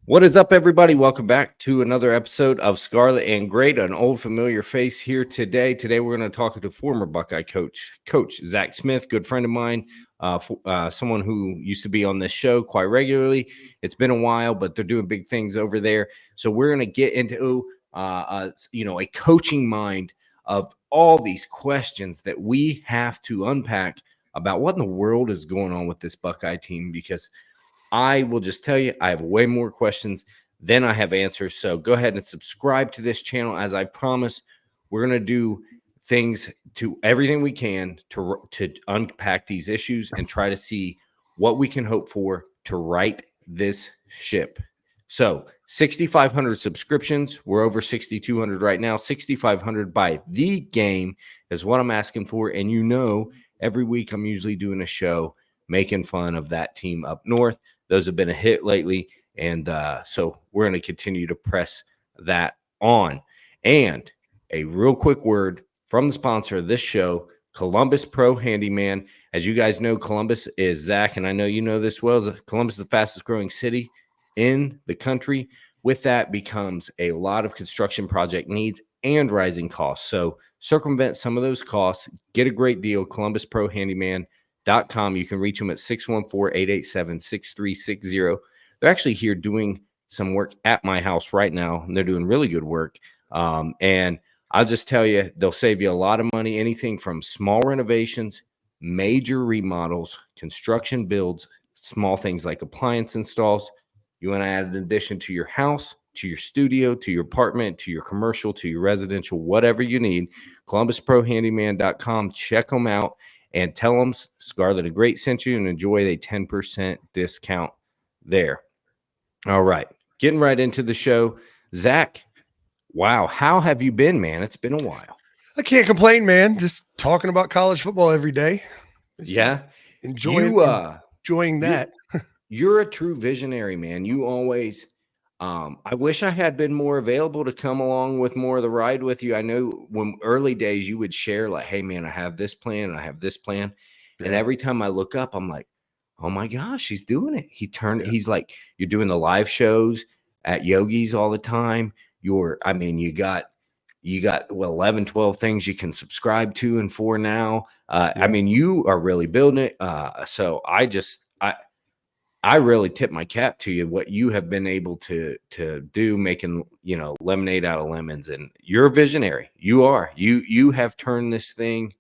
What is up, everybody? Welcome back to another episode of Scarlet and Great, an old familiar face here today. Today, we're going to talk to former Buckeye Coach Zach Smith, good friend of mine, someone who used to be on this show quite regularly. It's been a while, but they're doing big things over there. So we're going to get into, a coaching mind of all these questions that we have to unpack about what in the world is going on with this Buckeye team, because I will just tell you, I have way more questions than I have answers. So go ahead and subscribe to this channel. As I promised, we're going to do things to everything we can to unpack these issues and try to see what we can hope for to right this ship. So 6,500 subscriptions. We're over 6,200 right now. 6,500 by the game is what I'm asking for. And every week I'm usually doing a show making fun of that team up north. Those have been a hit lately, and so we're going to continue to press that on. And a real quick word from the sponsor of this show, Columbus Pro Handyman. As you guys know, Columbus is Zach, and I know you know this well. Columbus is the fastest growing city in the country. With that becomes a lot of construction project needs and rising costs. So circumvent some of those costs. Get a great deal, Columbus Pro Handyman. You can reach them at 614-887-6360. They're actually here doing some work at my house right now, and they're doing really good work. And I'll just tell you, they'll save you a lot of money, anything from small renovations, major remodels, construction builds, small things like appliance installs. You want to add an addition to your house, to your studio, to your apartment, to your commercial, to your residential, whatever you need. ColumbusProHandyman.com. Check them out. And tell them Scarlet and Great sent you and enjoy a 10% discount there. All right. Getting right into the show. Zach, wow. How have you been, man? It's been a while. I can't complain, man. Just talking about college football every day. Enjoying that. You're a true visionary, man. You always I wish I had been more available to come along with more of the ride with you. I know when early days you would share like, hey man, I have this plan and I have this plan. Yeah. And every time I look up, I'm like, oh my gosh, he's doing it. He's like, you're doing the live shows at Yogi's all the time. You got 11, 12 things you can subscribe to and for now. I mean, you are really building it. So I really tip my cap to you, what you have been able to do, making, lemonade out of lemons. And you're a visionary. You have turned this thing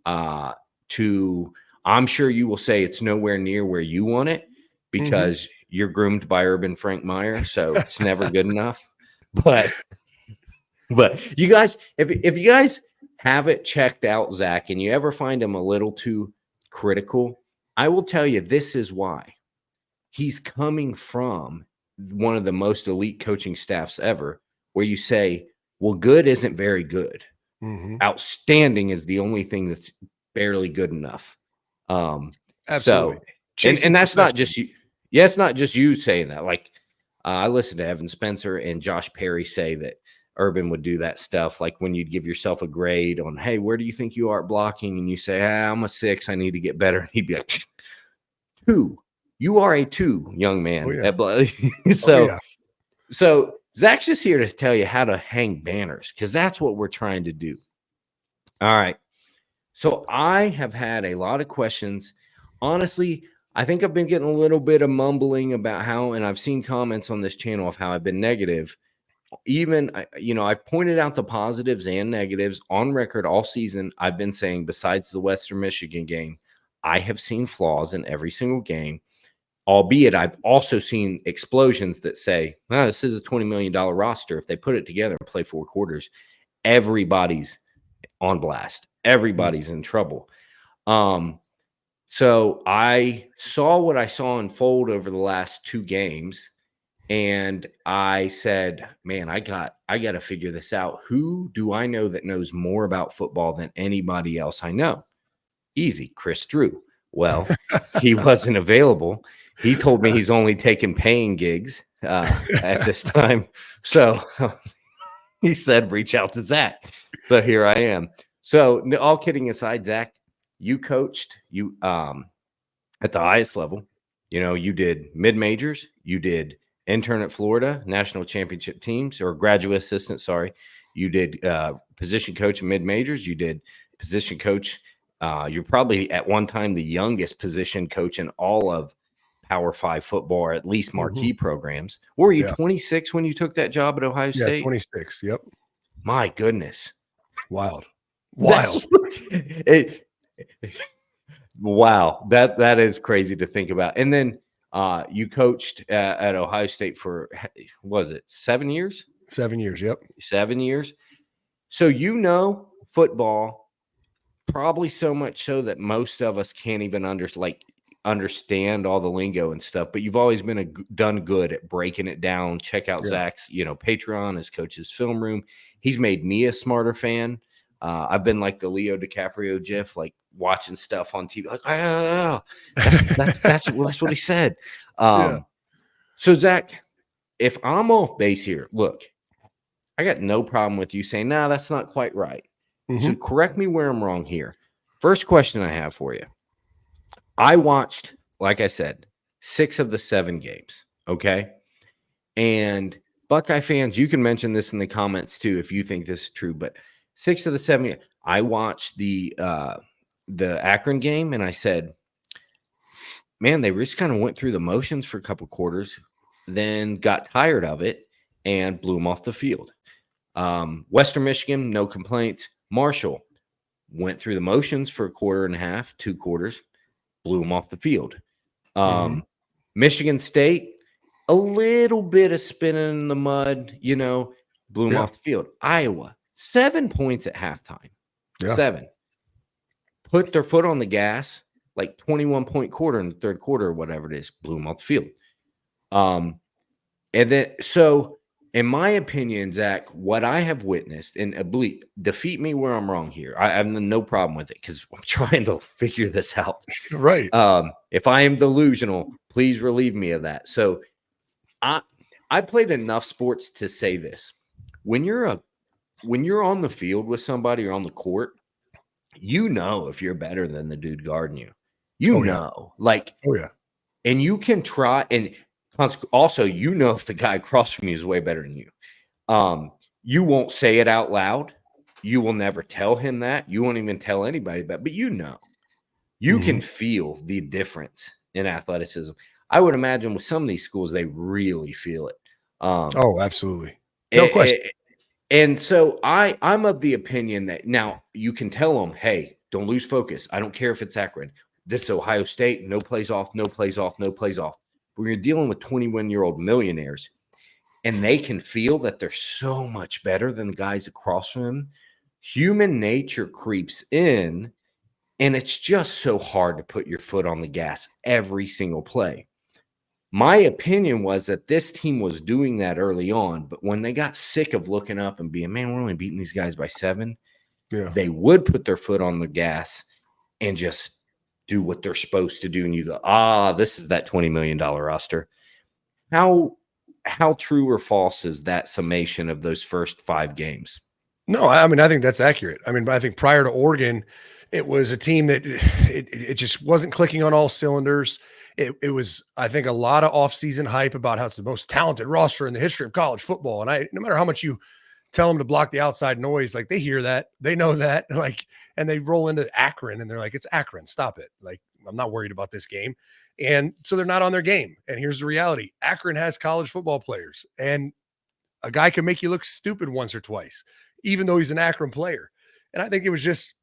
to, I'm sure you will say it's nowhere near where you want it because you're groomed by Urban Meyer. So it's never good enough. But you guys, if you guys have it checked out, Zach, and you ever find him a little too critical, I will tell you, this is why. He's coming from one of the most elite coaching staffs ever, where you say, well, good isn't very good. Outstanding is the only thing that's barely good enough. Absolutely. So, and that's not just you. Yeah, it's not just you saying that. Like, I listened to Evan Spencer and Josh Perry say that Urban would do that stuff. Like when you'd give yourself a grade on, hey, where do you think you are at blocking? And you say, I'm a 6. I need to get better. And he'd be like, 2. You are a 2, young man. Oh, yeah. So Zach's just here to tell you how to hang banners, because that's what we're trying to do. All right. So I have had a lot of questions. Honestly, I think I've been getting a little bit of mumbling about how, and I've seen comments on this channel of how I've been negative. Even, I've pointed out the positives and negatives on record all season. I've been saying, besides the Western Michigan game, I have seen flaws in every single game. Albeit, I've also seen explosions that say, this is a $20 million roster. If they put it together and play 4 quarters, everybody's on blast. Everybody's in trouble. So I saw what I saw unfold over the last 2 games, and I said, man, I got to figure this out. Who do I know that knows more about football than anybody else I know? Easy, Chris Drew. Well, he wasn't available. He told me he's only taking paying gigs at this time. So he said, reach out to Zach. So here I am. So all kidding aside, Zach, you coached at the highest level. You did mid-majors. You did intern at Florida, national championship teams, or graduate assistant. Sorry, you did position coach in mid majors. You did position coach. You're probably at one time the youngest position coach in all of Power 5 football, or at least marquee programs. Were you 26 when you took that job at Ohio State? Yeah, 26. Yep. My goodness. Wild. Wow. That is crazy to think about. And then you coached at Ohio State for, was it 7 years? 7 years. Yep. 7 years. So, football, probably so much so that most of us can't even understand all the lingo and stuff, but you've always been done good at breaking it down. Check out Zach's, Patreon, his coach's film room. He's made me a smarter fan. I've been like the Leo DiCaprio gif, like watching stuff on TV, like, that's what he said. So Zach, if I'm off base here, look, I got no problem with you saying, nah, that's not quite right. So correct me where I'm wrong here. First question I have for you. I watched, like I said, 6 of the 7 games, okay? And Buckeye fans, you can mention this in the comments too if you think this is true, but 6 of the 7, I watched the Akron game, and I said, man, they just kind of went through the motions for a couple quarters, then got tired of it and blew them off the field. Western Michigan, no complaints. Marshall went through the motions for a quarter and a half, 2 quarters, blew them off the field. Michigan State, a little bit of spinning in the mud, blew them off the field. Iowa, 7 points at halftime. 7. Put their foot on the gas, like 21-point quarter in the third quarter or whatever it is, blew them off the field. And then, so in my opinion, Zach, what I have witnessed, and defeat me where I'm wrong here. I have no problem with it because I'm trying to figure this out. Right. If I am delusional, please relieve me of that. So I played enough sports to say this. When you're on the field with somebody or on the court, if you're better than the dude guarding you. And you can try, and also, if the guy across from you is way better than you. You won't say it out loud. You will never tell him that. You won't even tell anybody about it, but you can feel the difference in athleticism. I would imagine with some of these schools, they really feel it. Absolutely. No question. And so I'm of the opinion that now you can tell them, hey, don't lose focus. I don't care if it's Akron. This is Ohio State. No plays off, no plays off, no plays off. When you're dealing with 21-year-old millionaires and they can feel that they're so much better than the guys across from them, human nature creeps in, and it's just so hard to put your foot on the gas every single play. My opinion was that this team was doing that early on, but when they got sick of looking up and being, man, we're only beating these guys by 7, they would put their foot on the gas and just do what they're supposed to do. And you go, this is that $20 million roster. How true or false is that summation of those first 5 games? No, I mean, I think that's accurate. I mean, I think prior to Oregon, it was a team that it just wasn't clicking on all cylinders. It was, I think, a lot of offseason hype about how it's the most talented roster in the history of college football. And no matter how much you tell them to block the outside noise, like they hear that, they know that, and they roll into Akron and they're like, it's Akron, stop it. Like, I'm not worried about this game. And so they're not on their game. And here's the reality. Akron has college football players, and a guy can make you look stupid once or twice, even though he's an Akron player. And I think it was just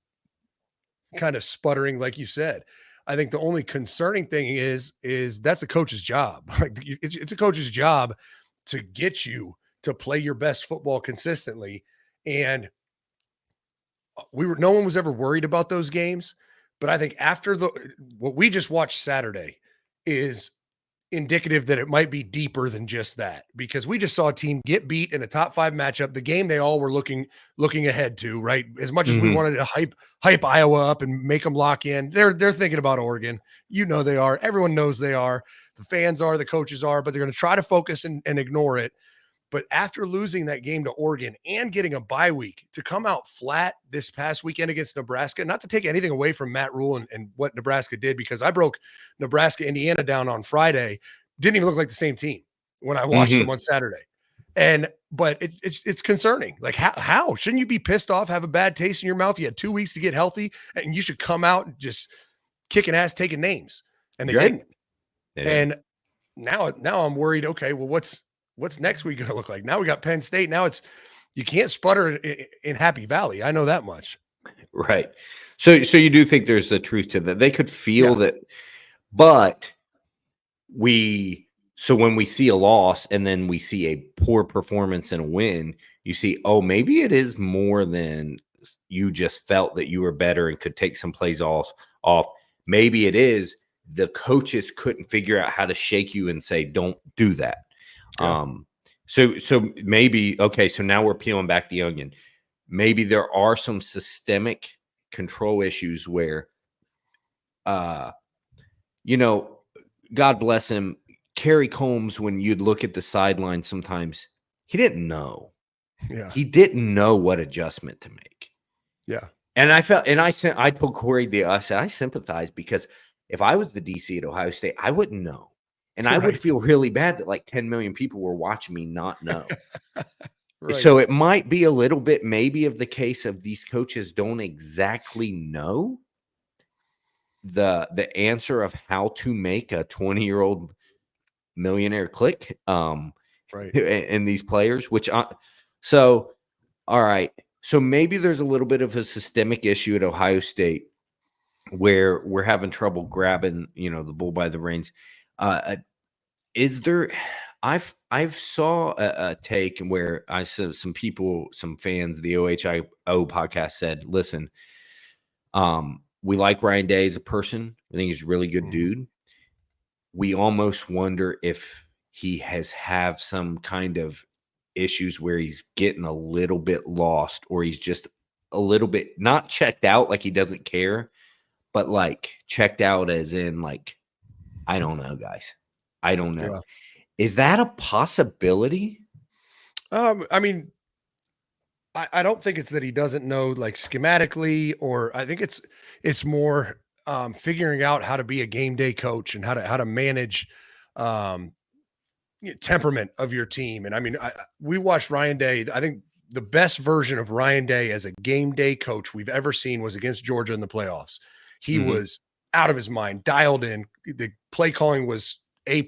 kind of sputtering, like you said. I think the only concerning thing is that's a coach's job. It's a coach's job to get you to play your best football consistently. And no one was ever worried about those games. But I think after what we just watched Saturday is indicative that it might be deeper than just that, because we just saw a team get beat in a top 5 matchup, the game they all were looking ahead to, right? As much as we wanted to hype Iowa up and make them lock in, they're thinking about Oregon. They are. Everyone knows they are. The fans are, the coaches are, but they're going to try to focus and ignore it. But after losing that game to Oregon and getting a bye week, to come out flat this past weekend against Nebraska, not to take anything away from Matt Rule and what Nebraska did, because I broke Nebraska, Indiana down on Friday, didn't even look like the same team. when I watched them on Saturday. But it's concerning. Like how shouldn't you be pissed off, have a bad taste in your mouth? You had 2 weeks to get healthy and you should come out and just kicking ass, taking names. And they didn't. And now I'm worried. Okay, well, what's next week going to look like? Now we got Penn State. Now you can't sputter in Happy Valley. I know that much. Right. So you do think there's a truth to that. They could feel that, but when we see a loss and then we see a poor performance and a win, you see, oh, maybe it is more than you just felt that you were better and could take some plays off. Maybe it is the coaches couldn't figure out how to shake you and say, don't do that. Yeah. So maybe, okay, so now we're peeling back the onion. Maybe there are some systemic control issues where, God bless him, Kerry Combs, when you'd look at the sideline sometimes, he didn't know. Yeah. He didn't know what adjustment to make. Yeah. And I told Corey I said, I sympathize because if I was the DC at Ohio State, I wouldn't know. And I would feel really bad that like 10 million people were watching me not know. So it might be a little bit maybe of the case of these coaches don't exactly know the answer of how to make a 20-year-old millionaire click and these players, all right. So maybe there's a little bit of a systemic issue at Ohio State where we're having trouble grabbing, the bull by the reins. Is there? I've saw a take where I saw some fans, the OHIO podcast said, listen, we like Ryan Day as a person. I think he's a really good dude. We almost wonder if he have some kind of issues where he's getting a little bit lost, or he's just a little bit not checked out, like he doesn't care, but like checked out as in like, I don't know, guys. I don't know. Yeah. Is that a possibility? I mean, I don't think it's that he doesn't know like schematically, or I think it's more figuring out how to be a game day coach and how to manage temperament of your team. And I mean, we watched Ryan Day. I think the best version of Ryan Day as a game day coach we've ever seen was against Georgia in the playoffs. He was out of his mind, dialed in. The play calling was A+.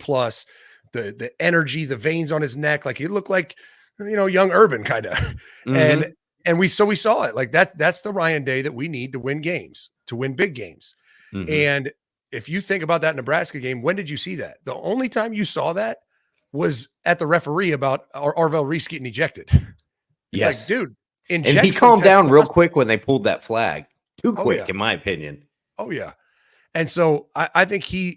The energy, the veins on his neck, like he looked like, young Urban kind of. And we saw it. Like that's the Ryan Day that we need to win games, to win big games. And if you think about that Nebraska game, when did you see that? The only time you saw that was at the referee about Arvell Reese getting ejected. It's like, dude, and he calmed down real quick when they pulled that flag. Too quick, in my opinion. Oh yeah. And so I think he's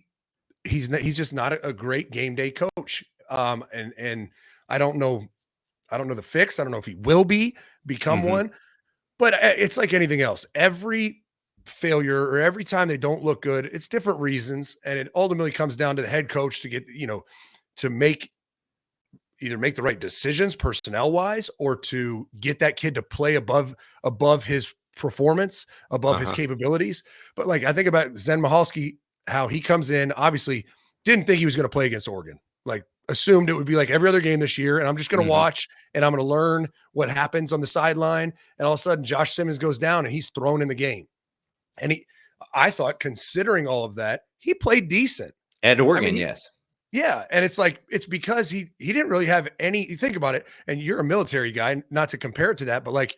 just not a great game day coach. And I don't know the fix. I don't know if he will become one, but it's like anything else. Every failure or every time they don't look good, it's different reasons. And it ultimately comes down to the head coach to get, to either make the right decisions personnel wise, or to get that kid to play above his performance, above his capabilities. But like, I think about Zen Michalski, how he comes in, obviously didn't think he was going to play against Oregon, like assumed it would be like every other game this year. And I'm just going to watch and I'm going to learn what happens on the sideline. And all of a sudden Josh Simmons goes down and he's thrown in the game. And I thought, considering all of that, he played decent at Oregon. Yes. Yeah. And it's like, it's because he didn't really have any, you think about it, and you're a military guy, not to compare it to that, but like,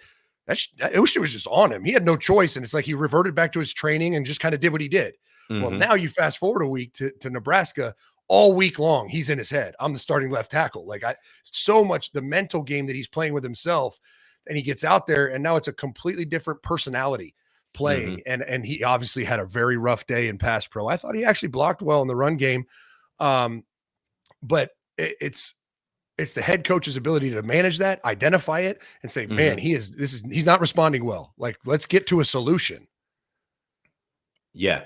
I wish it was just on him. He had no choice. And it's like, he reverted back to his training and just kind of did what he did. Well, now you fast forward a week to Nebraska. All week long, he's in his head, I'm the starting left tackle. Like so much the mental game that he's playing with himself, and he gets out there and now it's a completely different personality playing. And he obviously had a very rough day in pass pro. I thought he actually blocked well in the run game. But it's the head coach's ability to manage that, identify it, and say, man, he's not responding well. Like, let's get to a solution. Yeah.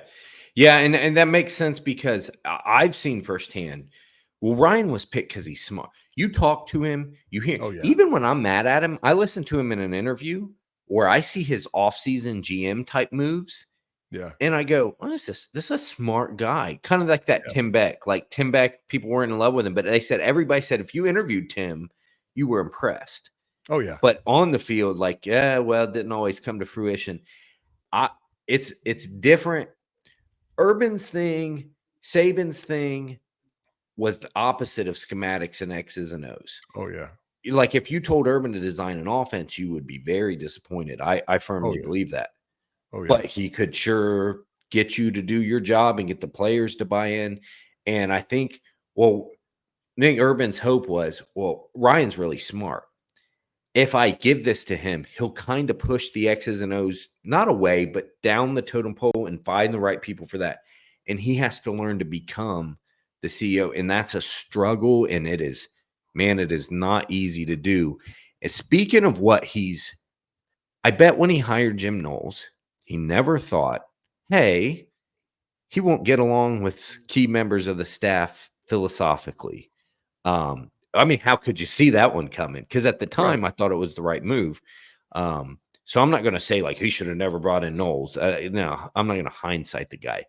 Yeah. And that makes sense because I've seen firsthand. Well, Ryan was picked because he's smart. You talk to him, you hear, even when I'm mad at him, I listen to him in an interview where I see his offseason GM type moves. Yeah. And I go, what is this? This is a smart guy. Kind of like that Yeah. Tim Beck. Like Tim Beck, people weren't in love with him, but everybody said if you interviewed Tim, you were impressed. Oh, yeah. But on the field, like, yeah, well, it didn't always come to fruition. It's different. Urban's thing, Saban's thing was the opposite of schematics and X's and O's. Oh, yeah. Like if you told Urban to design an offense, you would be very disappointed. I firmly yeah. believe that. Oh, yeah. But he could sure get you to do your job and get the players to buy in. And I think Urban's hope was, well, Ryan's really smart. If I give this to him, he'll kind of push the X's and O's, not away, but down the totem pole and find the right people for that. And he has to learn to become the CEO. And that's a struggle. And it is not easy to do. And speaking of I bet when he hired Jim Knowles, he never thought, hey, he won't get along with key members of the staff philosophically. I mean, how could you see that one coming? Because at the time, I thought it was the right move. So I'm not going to say like he should have never brought in Knowles. No, I'm not going to hindsight the guy.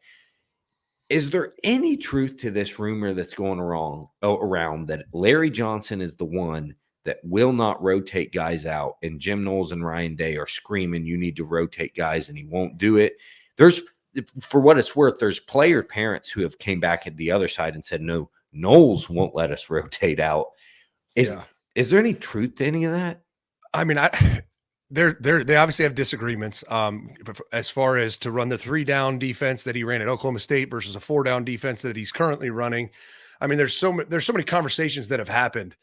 Is there any truth to this rumor that's going around that Larry Johnson is the one that will not rotate guys out, and Jim Knowles and Ryan Day are screaming, you need to rotate guys, and he won't do it? For what it's worth, there's player parents who have came back at the other side and said, no, Knowles won't let us rotate out. Is there any truth to any of that? I mean, they obviously have disagreements as far as to run the 3-down defense that he ran at Oklahoma State versus a 4-down defense that he's currently running. I mean, there's so many conversations that have happened.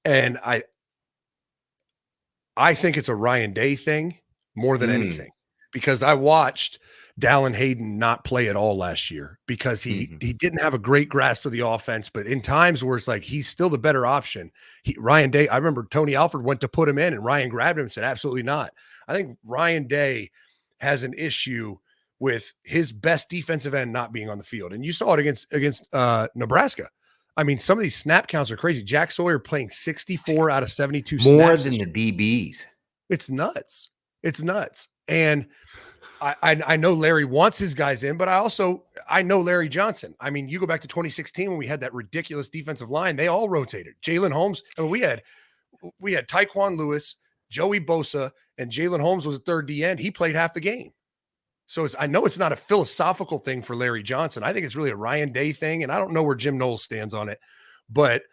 And I think it's a Ryan Day thing more than anything, because I watched Dallin Hayden not play at all last year because he didn't have a great grasp of the offense, but in times where it's like he's still the better option. Ryan Day, I remember Tony Alford went to put him in and Ryan grabbed him and said, absolutely not. I think Ryan Day has an issue with his best defensive end not being on the field. And you saw it against Nebraska. I mean, some of these snap counts are crazy. Jack Sawyer playing 64 out of 72 more snaps. Than the DBs. It's nuts. It's nuts. And I know Larry wants his guys in, but I know Larry Johnson. I mean, you go back to 2016 when we had that ridiculous defensive line, they all rotated. Jalen Holmes, I mean, we had Tyquan Lewis, Joey Bosa, and Jalen Holmes was a third D end. He played half the game. So I know it's not a philosophical thing for Larry Johnson. I think it's really a Ryan Day thing, and I don't know where Jim Knowles stands on it, but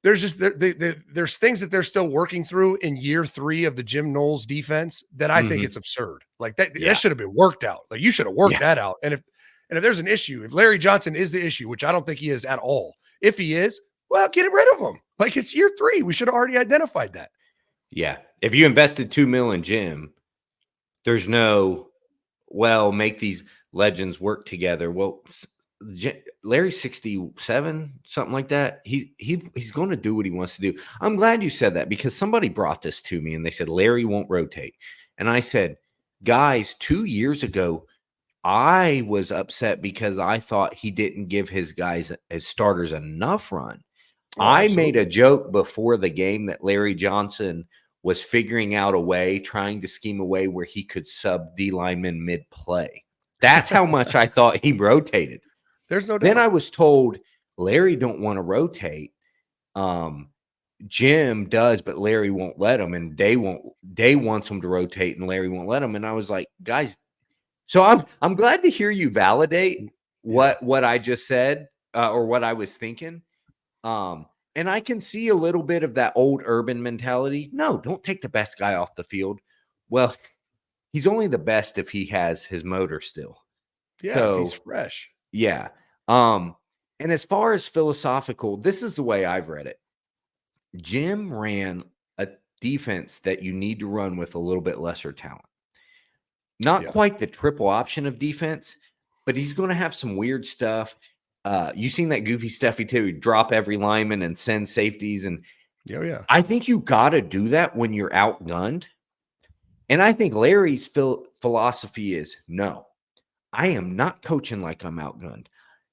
there's just there's things that they're still working through in year 3 of the Jim Knowles defense that I think it's absurd. Like that should have been worked out. Like you should have worked that out. And if there's an issue, if Larry Johnson is the issue, which I don't think he is at all, if he is, well, get rid of him. Like it's year 3. We should have already identified that. Yeah. If you invested $2 million in Jim, there's no, well, make these legends work together. Well, Larry's 67, something like that. He's going to do what he wants to do. I'm glad you said that because somebody brought this to me and they said Larry won't rotate. And I said, guys, 2 years ago, I was upset because I thought he didn't give his starters enough run. Oh, I made a joke before the game that Larry Johnson was figuring out a way, trying to scheme a way where he could sub D lineman mid-play. That's how much I thought he rotated. There's no doubt. Then I was told Larry don't want to rotate. Jim does, but Larry won't let him, and Day wants him to rotate, and Larry won't let him. And I was like, guys, so I'm glad to hear you validate what I just said or what I was thinking. And I can see a little bit of that old Urban mentality. No, don't take the best guy off the field. Well, he's only the best if he has his motor still. Yeah, so, if he's fresh. Yeah. And as far as philosophical, this is the way I've read it. Jim ran a defense that you need to run with a little bit lesser talent. Not quite the triple option of defense, but he's going to have some weird stuff. You seen that goofy stuff he did, drop every lineman and send safeties. And I think you got to do that when you're outgunned. And I think Larry's philosophy is, no, I am not coaching like I'm outgunned.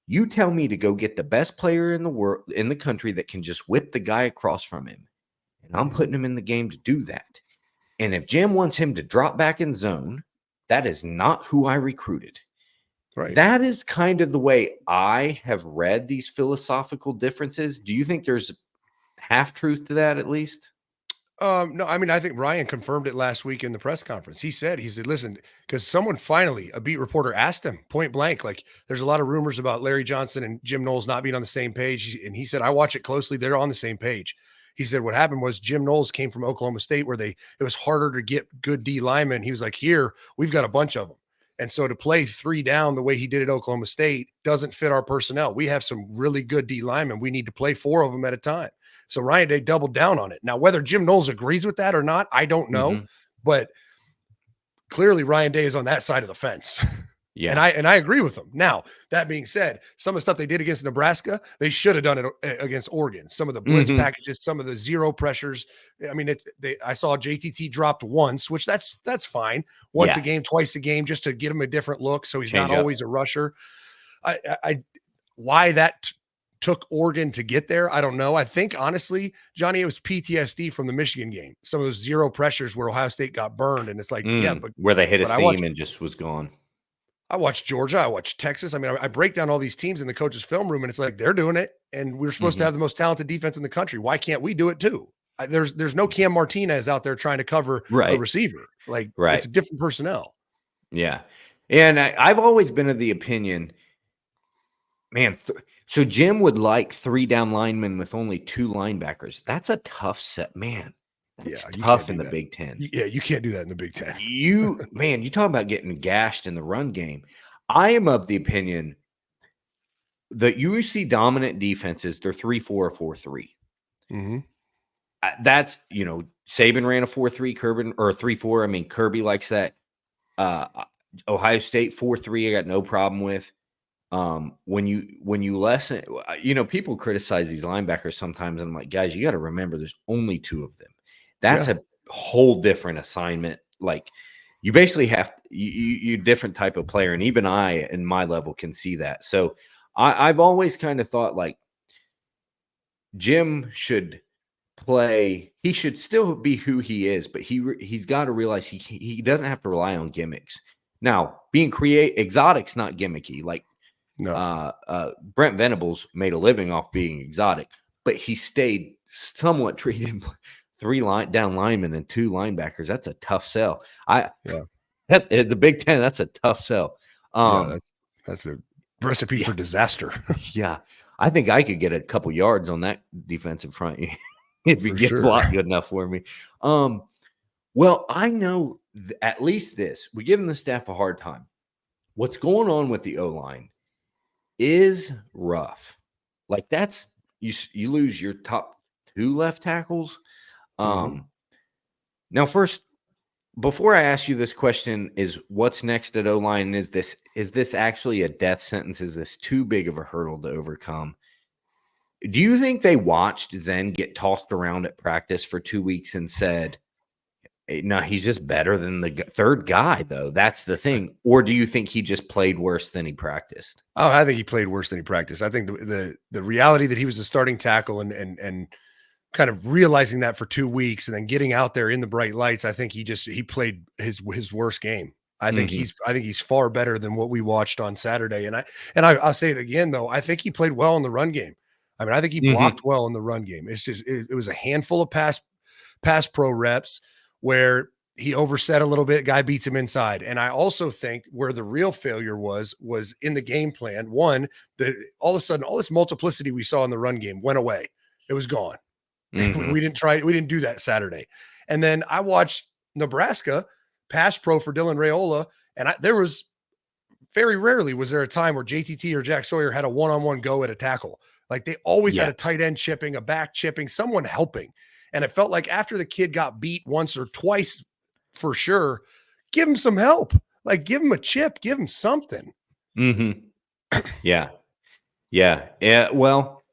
You tell me to go get the best player in the world, in the country that can just whip the guy across from him. And I'm putting him in the game to do that. And if Jim wants him to drop back in zone that is not who I recruited. Right. That is kind of the way I have read these philosophical differences. Do you think there's half truth to that at least? No, I mean, I think Ryan confirmed it last week in the press conference. He said, listen, because someone finally, a beat reporter asked him point blank, like, there's a lot of rumors about Larry Johnson and Jim Knowles not being on the same page. And he said, I watch it closely. They're on the same page. He said, what happened was Jim Knowles came from Oklahoma State where it was harder to get good D linemen. He was like, here, we've got a bunch of them. And so to play 3 down the way he did at Oklahoma State doesn't fit our personnel. We have some really good D linemen. We need to play 4 of them at a time. So Ryan Day doubled down on it. Now, whether Jim Knowles agrees with that or not, I don't know. But clearly Ryan Day is on that side of the fence. Yeah. And I agree with him. Now, that being said, some of the stuff they did against Nebraska, they should have done it against Oregon. Some of the blitz packages, some of the zero pressures. I mean, I saw JTT dropped once, which that's fine. Once a game, twice a game, just to get him a different look. So he's not always a rusher. Why that took Oregon to get there, I don't know. I think, honestly, Johnny, it was PTSD from the Michigan game. Some of those zero pressures where Ohio State got burned. And it's like, but where they hit a seam and just was gone. I watched Georgia. I watched Texas. I mean, I break down all these teams in the coach's film room, and it's like they're doing it. And we're supposed to have the most talented defense in the country. Why can't we do it too? There's no Cam Martinez out there trying to cover a receiver. Like, it's different personnel. Yeah. And I've always been of the opinion, man, so Jim would like 3 down linemen with only 2 linebackers. That's a tough set, man. That's tough in the Big Ten. Yeah, you can't do that in the Big Ten. You talk about getting gashed in the run game. I am of the opinion that UC dominant defenses, they're 3-4 or 4-3. That's, Saban ran a 4-3, Kirby, or 3-4. I mean, Kirby likes that. Ohio State 4-3, I got no problem with. When you lessen, people criticize these linebackers sometimes. And I'm like, guys, you got to remember there's only 2 of them. That's a whole different assignment. Like, you basically have you different type of player. And even I, in my level, can see that. So I've always kind of thought like Jim should play. He should still be who he is, but he's got to realize he doesn't have to rely on gimmicks. Now, being exotic's not gimmicky. Like, Brent Venables made a living off being exotic, but he stayed somewhat treated 3 down linemen and 2 linebackers. That's a tough sell. The Big Ten, that's a tough sell. That's a recipe for disaster. Yeah. I think I could get a couple yards on that defensive front if you get blocked good enough for me. Well, I know at least this. We're giving the staff a hard time. What's going on with the O-line is rough. Like, that's you lose your top 2 left tackles. Now, first, before I ask you this question, is what's next at O-line? Is this actually a death sentence? Is this too big of a hurdle to overcome? Do you think they watched Zen get tossed around at practice for 2 weeks and said, no, he's just better than the 3rd guy, though? That's the thing. Or do you think he just played worse than he practiced? Oh, I think he played worse than he practiced. I think the reality that he was the starting tackle and kind of realizing that for 2 weeks and then getting out there in the bright lights, I think he played his worst game. I think he's far better than what we watched on Saturday. And I'll say it again, though. I think he played well in the run game. I mean, I think he blocked well in the run game. It's just it was a handful of pass pro reps where he overset a little bit, guy beats him inside. And I also think where the real failure was in the game plan. One, that all of a sudden, all this multiplicity we saw in the run game went away. It was gone. We didn't do that Saturday. And then I watched Nebraska pass pro for Dylan Raiola. And there was very rarely was there a time where JTT or Jack Sawyer had a one-on-one go at a tackle. Like, they always had a tight end chipping, a back chipping, someone helping. And it felt like after the kid got beat once or twice, for sure, give him some help. Like, give him a chip, give him something. Yeah. Well,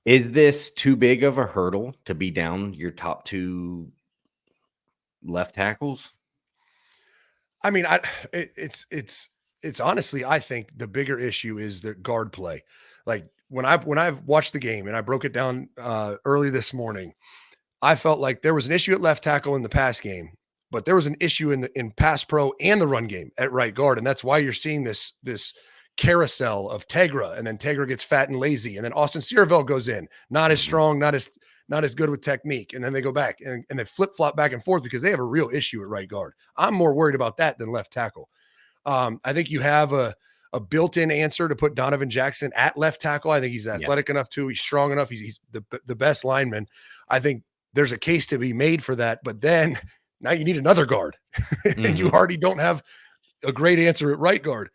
is this too big of a hurdle to be down your top 2 left tackles? I mean, it's honestly, I think the bigger issue is the guard play. Like, when I've watched the game and I broke it down early this morning, I felt like there was an issue at left tackle in the pass game but there was an issue in pass pro and the run game at right guard. And that's why you're seeing this carousel of Tegra, and then Tegra gets fat and lazy. And then Austin Sierraville goes in, not as strong, not as good with technique. And then they go back and they flip flop back and forth because they have a real issue at right guard. I'm more worried about that than left tackle. I think you have a built-in answer to put Donovan Jackson at left tackle. I think he's athletic enough too. He's strong enough. He's the best lineman. I think there's a case to be made for that, but then now you need another guard and you already don't have a great answer at right guard.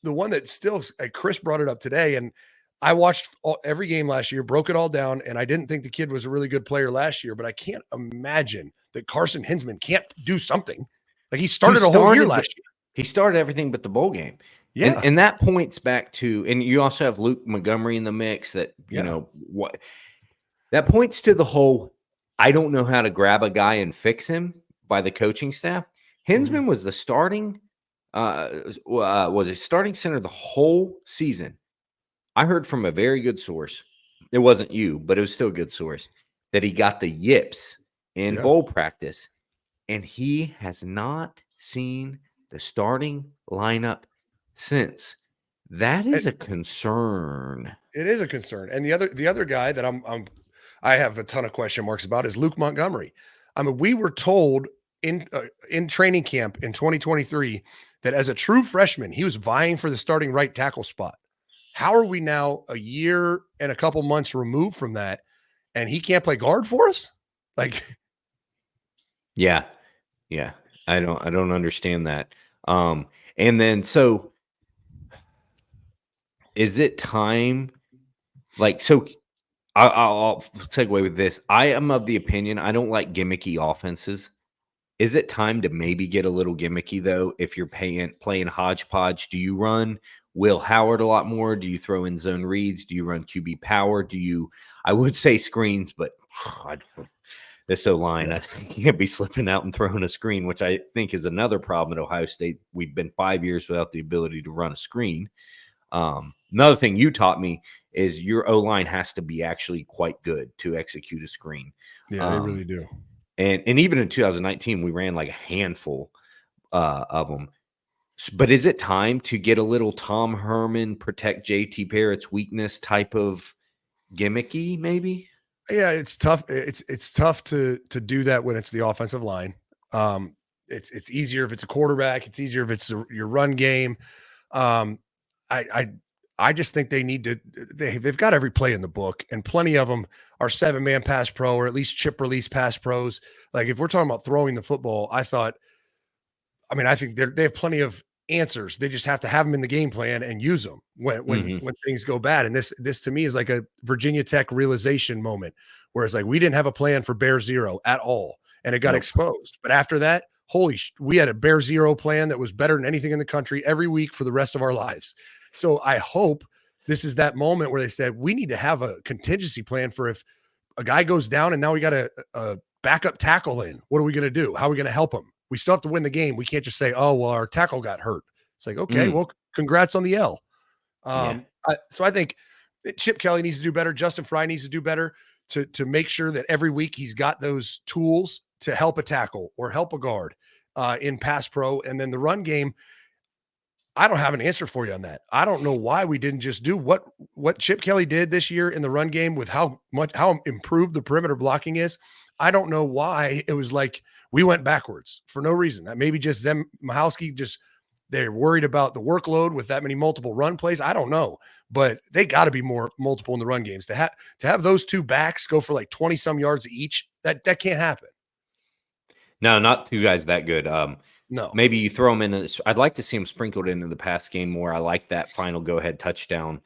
The one that still, Chris brought it up today, and I watched every game last year, broke it all down, and I didn't think the kid was a really good player last year, but I can't imagine that Carson Hinsman can't do something. Like he started a whole year last year. He started everything but the bowl game. Yeah. And that points back to, and you also have Luke Montgomery in the mix that, you know, what that points to the whole, I don't know how to grab a guy and fix him by the coaching staff. Hinsman was the starting was a starting center the whole season. I heard from a very good source, it wasn't you, but it was still a good source, that he got the yips in bowl practice, and he has not seen the starting lineup since. That is a concern. It is a concern. And the other guy that I have a ton of question marks about is Luke Montgomery. I mean, we were told in training camp in 2023 that as a true freshman, he was vying for the starting right tackle spot. How are we now a year and a couple months removed from that, and he can't play guard for us? Like, yeah. I don't understand that. And then so is it time? Like, so I'll segue with this. I am of the opinion I don't like gimmicky offenses. Is it time to maybe get a little gimmicky, though, if you're playing hodgepodge? Do you run Will Howard a lot more? Do you throw in zone reads? Do you run QB power? I would say screens, but this O-line, I can't be slipping out and throwing a screen, which I think is another problem at Ohio State. We've been 5 years without the ability to run a screen. Another thing you taught me is your O-line has to be actually quite good to execute a screen. Yeah, they really do. And even in 2019, we ran like a handful of them. But is it time to get a little Tom Herman, protect JT Barrett's weakness type of gimmicky, maybe? Yeah, it's tough. It's tough to do that when it's the offensive line. It's easier if it's a quarterback. It's easier if it's your run game. I just think they need to. They've got every play in the book, and plenty of them are 7-man pass pro or at least chip release pass pros. Like if we're talking about throwing the football, I think they have plenty of answers. They just have to have them in the game plan and use them when things go bad. And this to me is like a Virginia Tech realization moment, where it's like we didn't have a plan for Bear Zero at all, and it got exposed. But after that, we had a Bear Zero plan that was better than anything in the country every week for the rest of our lives. So I hope this is that moment where they said, we need to have a contingency plan for if a guy goes down and now we got a backup tackle in. What are we going to do? How are we going to help him? We still have to win the game. We can't just say, oh, well, our tackle got hurt. It's like, okay, well, congrats on the L. So I think Chip Kelly needs to do better. Justin Fry needs to do better to make sure that every week he's got those tools to help a tackle or help a guard in pass pro. And then the run game, I don't have an answer for you on that. I don't know why we didn't just do what Chip Kelly did this year in the run game with how improved the perimeter blocking is. I don't know why it was like we went backwards for no reason. Maybe just Zem Mahalski, they're worried about the workload with that many multiple run plays. I don't know, but they got to be more multiple in the run games to have those two backs go for like 20 some yards each. That can't happen. No, not two guys that good. No, maybe you throw them in. I'd like to see them sprinkled into the pass game more. I like that final go-ahead touchdown.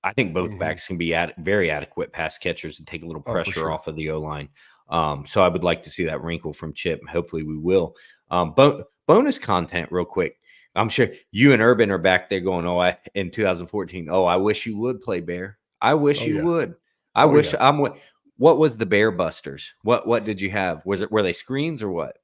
I think both backs can be very adequate pass catchers and take a little pressure off of the O-line. So I would like to see that wrinkle from Chip. Hopefully we will. Bonus content real quick. I'm sure you and Urban are back there going, in 2014, I wish you would play Bear. I wish you would. I wish what was the Bear Busters? What did you have? Were they screens or what?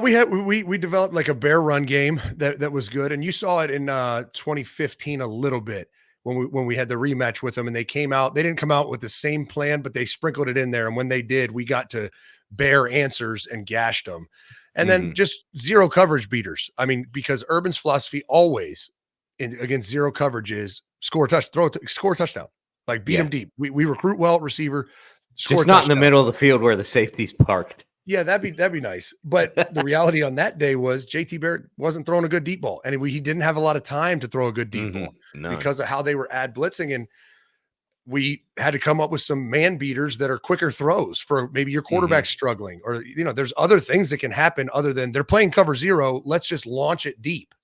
We developed like a bear run game that was good, and you saw it in 2015 a little bit when we had the rematch with them, and they didn't come out with the same plan, but they sprinkled it in there, and when they did, we got to bear answers and gashed them. And then just zero coverage beaters. I mean, because Urban's philosophy always against zero coverage is score a touchdown. Like beat them deep. We recruit well at receiver. Score just not in the middle of the field where the safety's parked. Yeah, that'd be nice. But the reality on that day was JT Barrett wasn't throwing a good deep ball. And he didn't have a lot of time to throw a good deep ball because of how they were ad blitzing. And we had to come up with some man beaters that are quicker throws for maybe your quarterback struggling, or, there's other things that can happen other than they're playing cover zero. Let's just launch it deep.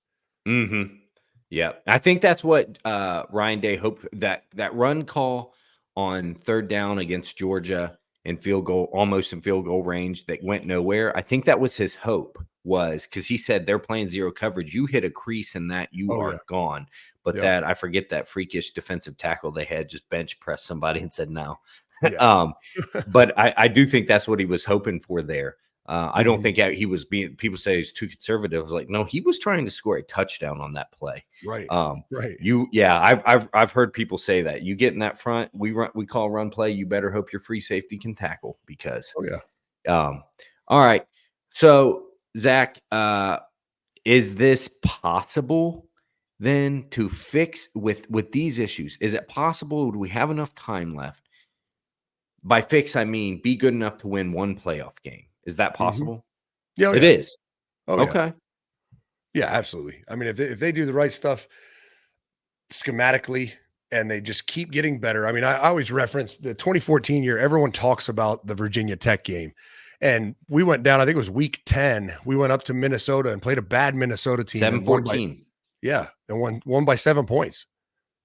Yeah. I think that's what Ryan Day hoped, that run call on third down against Georgia and almost in field goal range that went nowhere. I think that was his hope, was because he said they're playing zero coverage. You hit a crease in that, you are gone. But that, I forget that freakish defensive tackle they had just bench pressed somebody and said no. But I do think that's what he was hoping for there. I don't think he was people say he's too conservative. I was like, no, he was trying to score a touchdown on that play. Right. I've heard people say that you get in that front, we call run play. You better hope your free safety can tackle because, all right. So Zach, is this possible then to fix with these issues? Is it possible? Do we have enough time left? By fix, I mean, be good enough to win one playoff game. Is that possible? Yeah, it is. Okay. Yeah, absolutely. I mean, if they do the right stuff schematically and they just keep getting better. I mean, I always reference the 2014 year. Everyone talks about the Virginia Tech game. And we went down, I think it was week 10. We went up to Minnesota and played a bad Minnesota team. 7-14. And won by 7 points.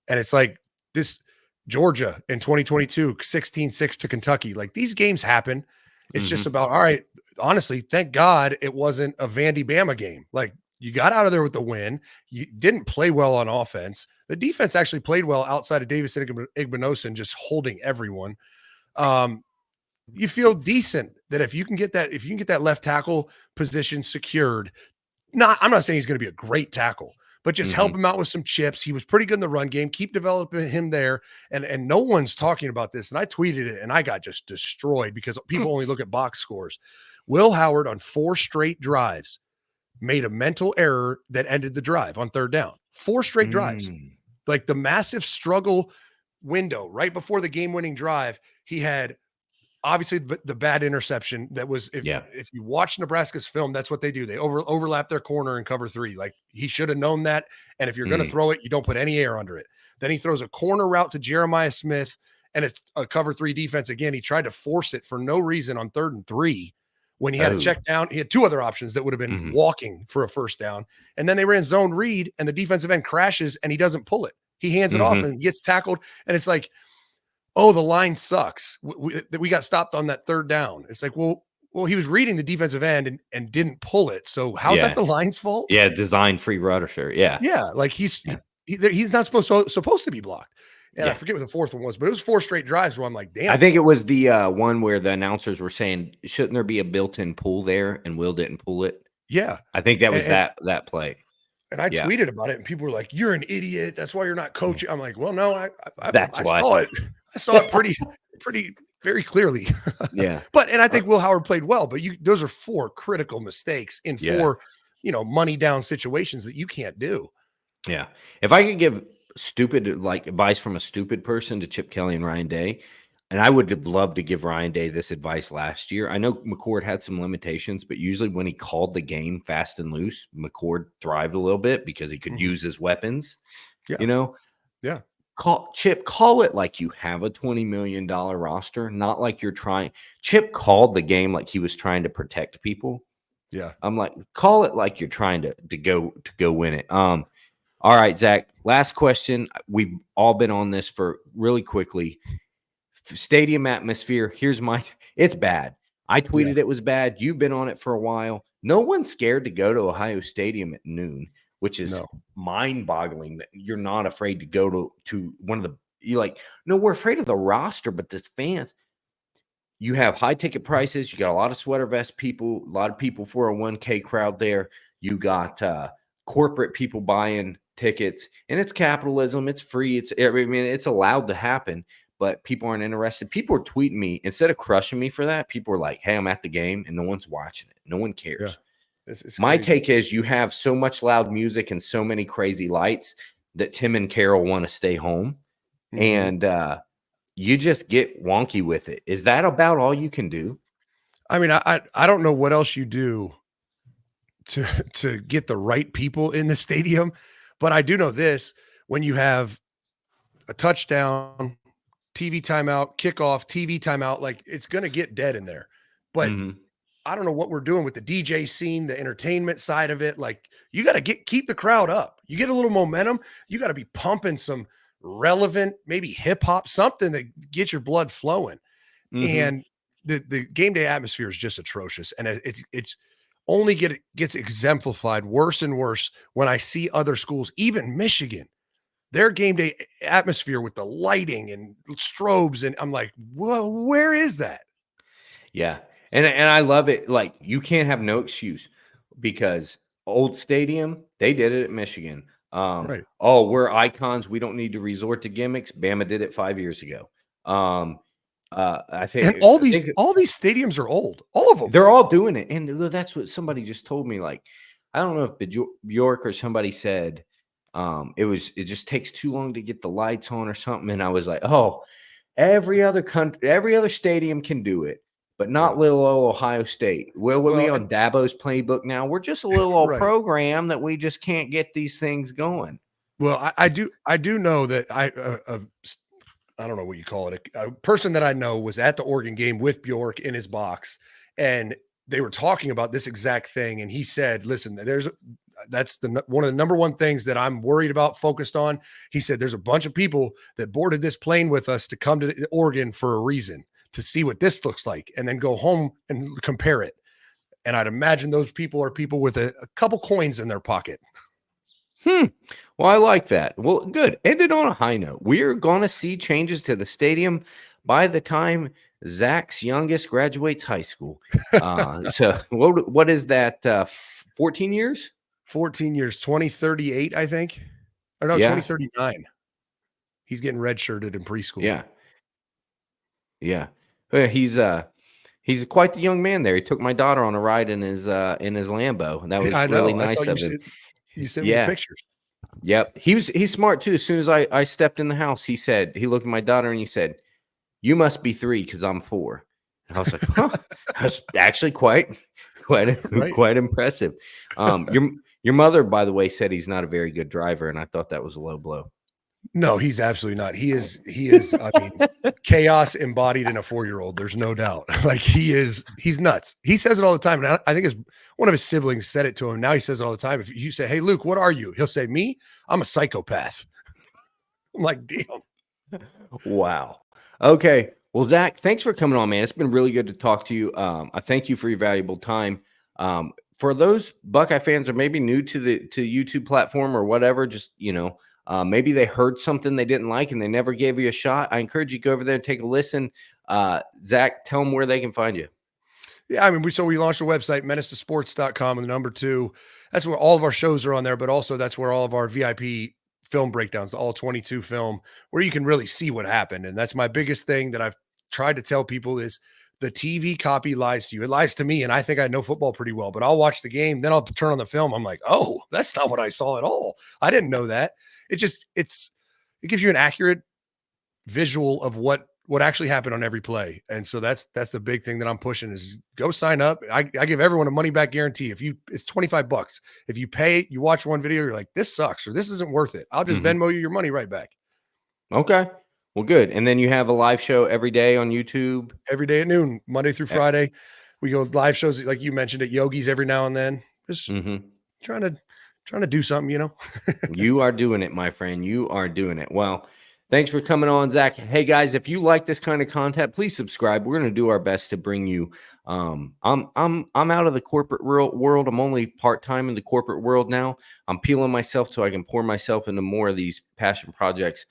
And it's like this Georgia in 2022, 16-6 to Kentucky. Like, these games happen. It's just about, all right, honestly, thank God it wasn't a Vandy Bama game. Like, you got out of there with the win. You didn't play well on offense. The defense actually played well outside of Davis and Igbinosun just holding everyone. You feel decent that if you can get that left tackle position secured, I'm not saying he's going to be a great tackle, but just help him out with some chips. He was pretty good in the run game. Keep developing him there. And no one's talking about this. And I tweeted it and I got just destroyed because people only look at box scores. Will Howard on 4 straight drives made a mental error that ended the drive on third down. 4 straight drives. Like, the massive struggle window right before the game-winning drive, he had obviously the bad interception that was, if you watch Nebraska's film, that's what they do. They overlap their corner and cover 3. Like, he should have known that. And if you're going to throw it, you don't put any air under it. Then he throws a corner route to Jeremiah Smith, and it's a cover 3 defense. Again, he tried to force it for no reason on 3rd and 3 when he had a check down. He had 2 other options that would have been walking for a first down. And then they ran zone read, and the defensive end crashes, and he doesn't pull it. He hands it off and gets tackled. And it's like, oh, the line sucks. We got stopped on that 3rd down. It's like, well, he was reading the defensive end and didn't pull it. So how's that the line's fault? Yeah, design free rusher. Yeah. Yeah, like he's not supposed to be blocked. And I forget what the 4th one was, but it was 4 straight drives where I'm like, damn. I think it was the one where the announcers were saying, shouldn't there be a built-in pull there? And Will didn't pull it. Yeah. I think that was that play. And I tweeted about it, and people were like, "You're an idiot. That's why you're not coaching." I'm like, "Well, no, I saw it. I saw it pretty very clearly." Yeah. And I think Will Howard played well, but those are 4 critical mistakes in 4, money down situations that you can't do. Yeah. If I could give stupid advice from a stupid person to Chip Kelly and Ryan Day, and I would have loved to give Ryan Day this advice last year. I know McCord had some limitations, but usually when he called the game fast and loose, McCord thrived a little bit because he could use his weapons. Yeah. Yeah. Call it like you have a $20 million roster, not like you're trying. Chip called the game like he was trying to protect people. Yeah. I'm like, call it like you're trying to go win it. All right, Zach, last question. We've all been on this for really quickly. Stadium atmosphere. It's bad. I tweeted it was bad. You've been on it for a while. No one's scared to go to Ohio Stadium at noon, which is mind-boggling that you're not afraid to go to one of the, no, we're afraid of the roster, but the fans, you have high ticket prices. You got a lot of sweater vest people, a lot of people 401k crowd there. You got corporate people buying tickets, and it's capitalism. It's free. It's allowed to happen. But people aren't interested. People are tweeting me. Instead of crushing me for that, people are like, hey, I'm at the game, and no one's watching it. No one cares. It's My crazy. take is you have so much loud music and so many crazy lights that Tim and Carol want to stay home, and you just get wonky with it. Is that about all you can do? I mean, I don't know what else you do to get the right people in the stadium, but I do know this: when you have a touchdown, TV timeout, kickoff, TV timeout, like it's going to get dead in there. But Mhm. I don't know what we're doing with the DJ scene, the entertainment side of it. Like you got to keep the crowd up. You get a little momentum. You got to be pumping some relevant, maybe hip hop, something that gets your blood flowing. Mhm. And the game day atmosphere is just atrocious, and it's only gets exemplified worse and worse when I see other schools, even Michigan, their game day atmosphere with the lighting and strobes, and I'm like, whoa, where is that? Yeah. And I love it. Like, you can't have no excuse because old stadium, they did it at Michigan. Right. Oh, we're icons. We don't need to resort to gimmicks. Bama did it 5 years ago. Um, I And think all I these think all these stadiums are old, all of them. they're all doing it. And that's what somebody just told me. Like, I don't know if Bjork or somebody said it just takes too long to get the lights on or something. And I was like, oh, every other stadium can do it, but Yeah. not little old Ohio State. Well, we're we Well, on Dabo's playbook now. We're just a little old right. program that we just can't get these things going. Well, I do know that I don't know what you call it. A person that I know was at the Oregon game with Bjork in his box, and they were talking about this exact thing. And he said, "Listen, that's one of the number one things that I'm worried about, focused on." He said, "There's a bunch of people that boarded this plane with us to come to Oregon for a reason, to see what this looks like, and then go home and compare it." And I'd imagine those people are people with a couple coins in their pocket. Hmm. Well, I like that. Well, good. Ended on a high note. We're going to see changes to the stadium by the time Zach's youngest graduates high school. So what is that? 14 years? 14 years, 2038, I think. Or no, Yeah. 2039. He's getting redshirted in preschool. Yeah. Yeah. He's quite the young man there. He took my daughter on a ride in his Lambo, and that was I really know. I saw nice of him. you sent me the Yeah. pictures. Yep. He's smart too. As soon as I stepped in the house, he looked at my daughter and he said, "You must be 3 because I'm 4." And I was like, "Huh." That's actually quite Right. quite impressive. Your mother, by the way, said he's not a very good driver, and I thought that was a low blow. No, he's absolutely not. He is, I mean, chaos embodied in a 4-year-old. There's no doubt. Like he's nuts. He says it all the time. And I think one of his siblings said it to him. Now he says it all the time. If you say, "Hey, Luke, what are you?" He'll say, "Me? I'm a psychopath." I'm like, damn. Wow. Okay. Well, Zach, thanks for coming on, man. It's been really good to talk to you. I thank you for your valuable time. For those Buckeye fans or maybe new to the YouTube platform or whatever, just maybe they heard something they didn't like and they never gave you a shot. I encourage you to go over there and take a listen. Zach, tell them where they can find you. Yeah, I mean, we launched a website, menace2sports.com, and the number 2. That's where all of our shows are on there, but also that's where all of our VIP film breakdowns, all 22 film, where you can really see what happened. And that's my biggest thing that I've tried to tell people is the TV copy lies to you. It lies to me, and I think I know football pretty well, but I'll watch the game, then I'll turn on the film. I'm like, oh, that's not what I saw at all. I didn't know that. It gives you an accurate visual of what actually happened on every play. And so that's the big thing that I'm pushing is go sign up. I give everyone a money back guarantee. It's $25. If you pay, you watch one video, you're like, this sucks or this isn't worth it, I'll just Venmo you your money right back. Okay. Well, good. And then you have a live show every day on YouTube. Every day at noon, Monday through Friday. We go live shows like you mentioned at Yogi's every now and then. Just trying to do something. You are doing it, my friend. You are doing it. Well, thanks for coming on, Zach. Hey guys, if you like this kind of content, please subscribe. We're going to do our best to bring you. I'm out of the corporate world. I'm only part-time in the corporate world now. I'm peeling myself so I can pour myself into more of these passion projects,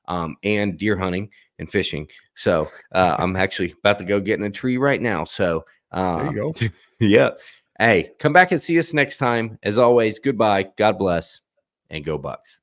and deer hunting and fishing. So I'm actually about to go get in a tree right now. So There you go. yeah. Hey, come back and see us next time. As always, goodbye. God bless and go Bucks.